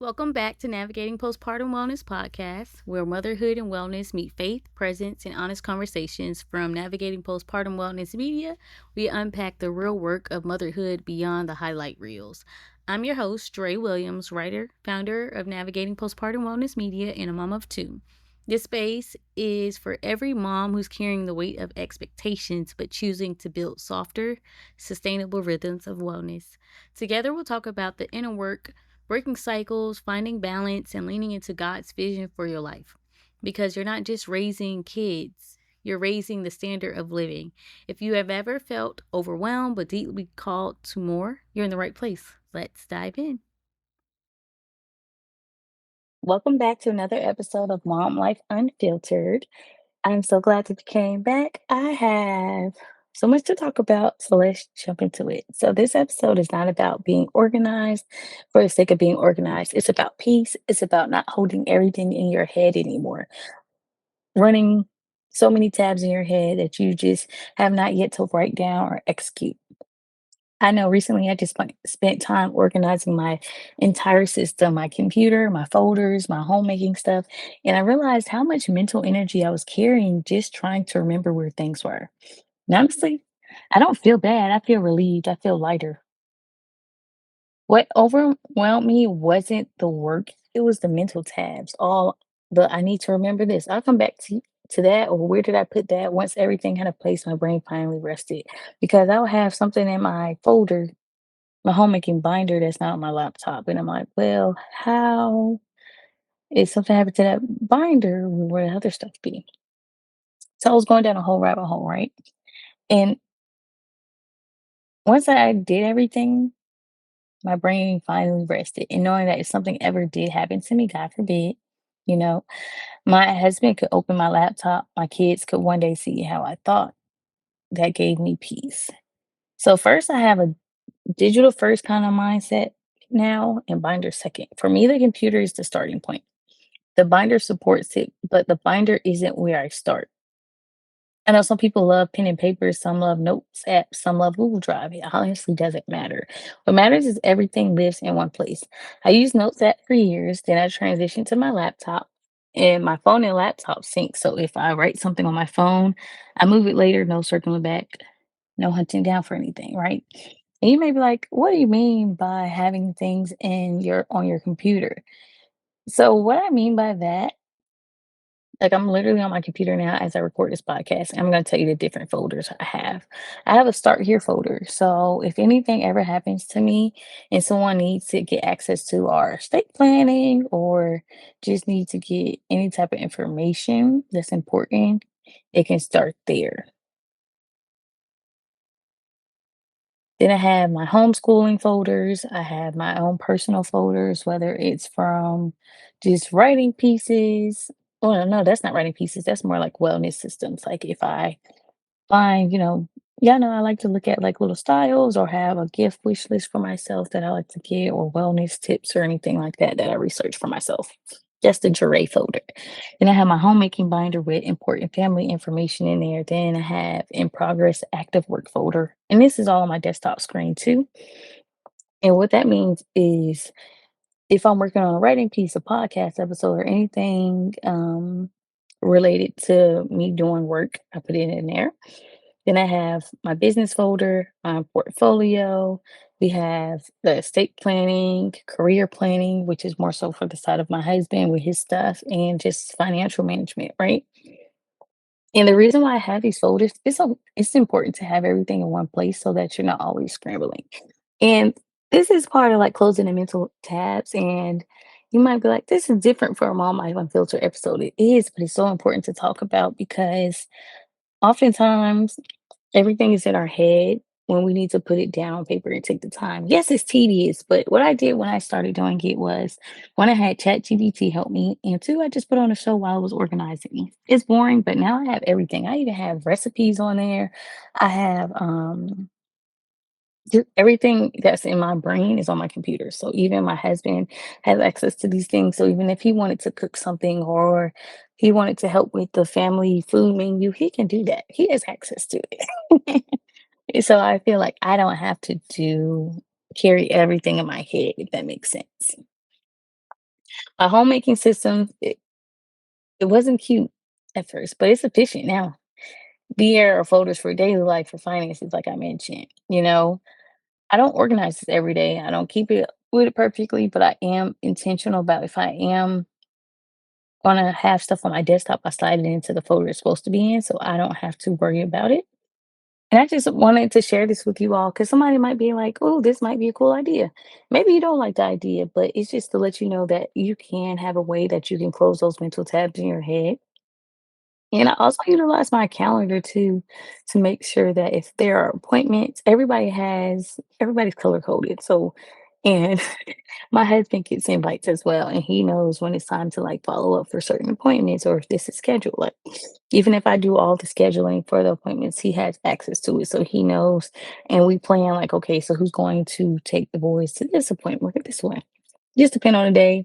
Welcome back to Navigating Postpartum Wellness podcast, where motherhood and wellness meet faith, presence, and honest conversations. From Navigating Postpartum Wellness Media, we unpack the real work of motherhood beyond the highlight reels. I'm your host, Dre Williams, writer, founder of Navigating Postpartum Wellness Media, and a mom of two. This space is for every mom who's carrying the weight of expectations but choosing to build softer, sustainable rhythms of wellness. Together, we'll talk about the inner work, breaking cycles, finding balance, and leaning into God's vision for your life. Because you're not just raising kids, you're raising the standard of living. If you have ever felt overwhelmed but deeply called to more, you're in the right place. Let's dive in. Welcome back to another episode of Mom Life Unfiltered. I'm so glad that you came back. I have so much to talk about, so let's jump into it. So, this episode is not about being organized for the sake of being organized. It's about peace. It's about not holding everything in your head anymore, running so many tabs in your head that you just have not yet to write down or execute. I know recently I just spent time organizing my entire system, my computer, my folders, my homemaking stuff, and I realized how much mental energy I was carrying just trying to remember where things were. And honestly, I don't feel bad. I feel relieved. I feel lighter. What overwhelmed me wasn't the work, it was the mental tabs. All the I need to remember this. I'll come back to that, or where did I put that once everything had a place my brain finally rested. Because I'll have something in my folder, my homemaking binder that's not on my laptop. And I'm like, well, how is something happened to that binder where the other stuff be? So I was going down a whole rabbit hole, right? And once I did everything, my brain finally rested. And knowing that if something ever did happen to me, God forbid, you know, my husband could open my laptop, my kids could one day see how I thought. That gave me peace. So first I have a digital first kind of mindset now and binder second. For me, the computer is the starting point. The binder supports it, but the binder isn't where I start. I know some people love pen and paper, some love notes apps, some love Google Drive. It honestly doesn't matter. What matters is everything lives in one place. I used Notes app for years, then I transitioned to my laptop, and my phone and laptop sync. So if I write something on my phone, I move it later, no circling back, no hunting down for anything, right? And you may be like, what do you mean by having things in your on your computer? So what I mean by that, like, I'm literally on my computer now as I record this podcast, and I'm gonna tell you the different folders I have. I have a start here folder, so if anything ever happens to me and someone needs to get access to our estate planning or just need to get any type of information that's important, it can start there. Then I have my homeschooling folders. I have my own personal folders, whether it's from just writing pieces. Oh, no, that's not writing pieces. That's more like wellness systems. Like if I find, yeah, no, I like to look at like little styles or have a gift wish list for myself that I like to get or wellness tips or anything like that that I research for myself. Just the Jure folder. Then I have my homemaking binder with important family information in there. Then I have in progress active work folder. And this is all on my desktop screen too. And what that means is if I'm working on a writing piece, a podcast episode, or anything related to me doing work, I put it in there. Then I have my business folder, my portfolio. We have the estate planning, career planning, which is more so for the side of my husband with his stuff, and just financial management, right? And the reason why I have these folders, it's important to have everything in one place so that you're not always scrambling. And this is part of like closing the mental tabs. And you might be like, this is different for a Mom Life Unfiltered episode. It is, but it's so important to talk about because oftentimes everything is in our head when we need to put it down on paper and take the time. Yes, it's tedious, but what I did when I started doing it was one, I had ChatGPT help me, and two, I just put on a show while I was organizing. It's boring, but now I have everything. I even have recipes on there. I have just everything that's in my brain is on my computer. So even my husband has access to these things. So even if he wanted to cook something or he wanted to help with the family food menu, he can do that. He has access to it. So I feel like I don't have to carry everything in my head, if that makes sense. A homemaking system, it wasn't cute at first, but it's efficient now. There are folders for daily life, for finances, like I mentioned. I don't organize this every day. I don't keep it with it perfectly, but I am intentional about if I am gonna have stuff on my desktop, I slide it into the folder it's supposed to be in so I don't have to worry about it. And I just wanted to share this with you all because somebody might be like, oh, this might be a cool idea. Maybe you don't like the idea, but it's just to let you know that you can have a way that you can close those mental tabs in your head. And I also utilize my calendar too to make sure that if there are appointments, everybody's color coded. So, and my husband gets invites as well, and he knows when it's time to like follow up for certain appointments or if this is scheduled. Like, even if I do all the scheduling for the appointments, he has access to it. So he knows, and we plan like, okay, so who's going to take the boys to this appointment or this one? Just depend on the day,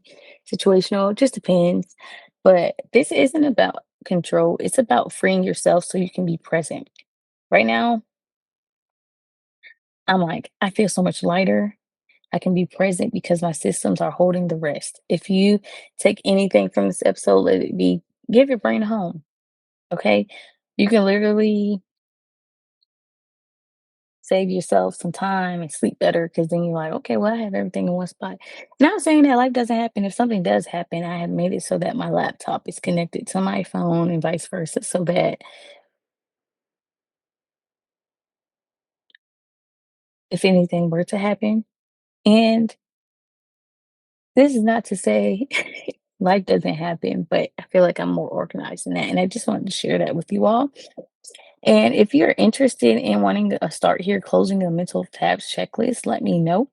situational, just depends. But this isn't about control. It's about freeing yourself so you can be present. Right now, I'm like, I feel so much lighter. I can be present because my systems are holding the rest. If you take anything from this episode, let it be give your brain a home. Okay. You can literally save yourself some time and sleep better because then you're like, okay, well, I have everything in one spot. Not saying that life doesn't happen. If something does happen, I have made it so that my laptop is connected to my phone and vice versa, so that if anything were to happen, and this is not to say life doesn't happen, but I feel like I'm more organized than that. And I just wanted to share that with you all. And if you're interested in wanting to start here closing a mental tabs checklist, let me know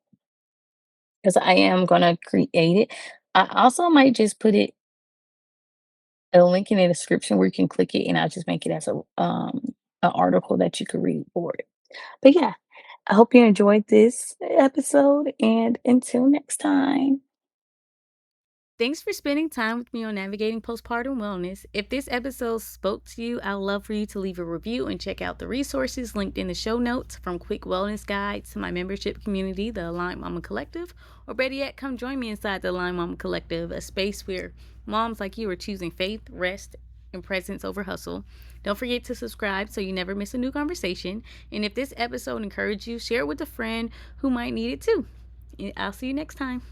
because I am going to create it. I also might just put a link in the description where you can click it and I'll just make it as an article that you could read for it. But yeah, I hope you enjoyed this episode and until next time. Thanks for spending time with me on Navigating Postpartum Wellness. If this episode spoke to you, I'd love for you to leave a review and check out the resources linked in the show notes, from quick wellness guides to my membership community, the Aligned Mama Collective, or better yet, come join me inside the Aligned Mama Collective, a space where moms like you are choosing faith, rest, and presence over hustle. Don't forget to subscribe so you never miss a new conversation. And if this episode encouraged you, share it with a friend who might need it too. I'll see you next time.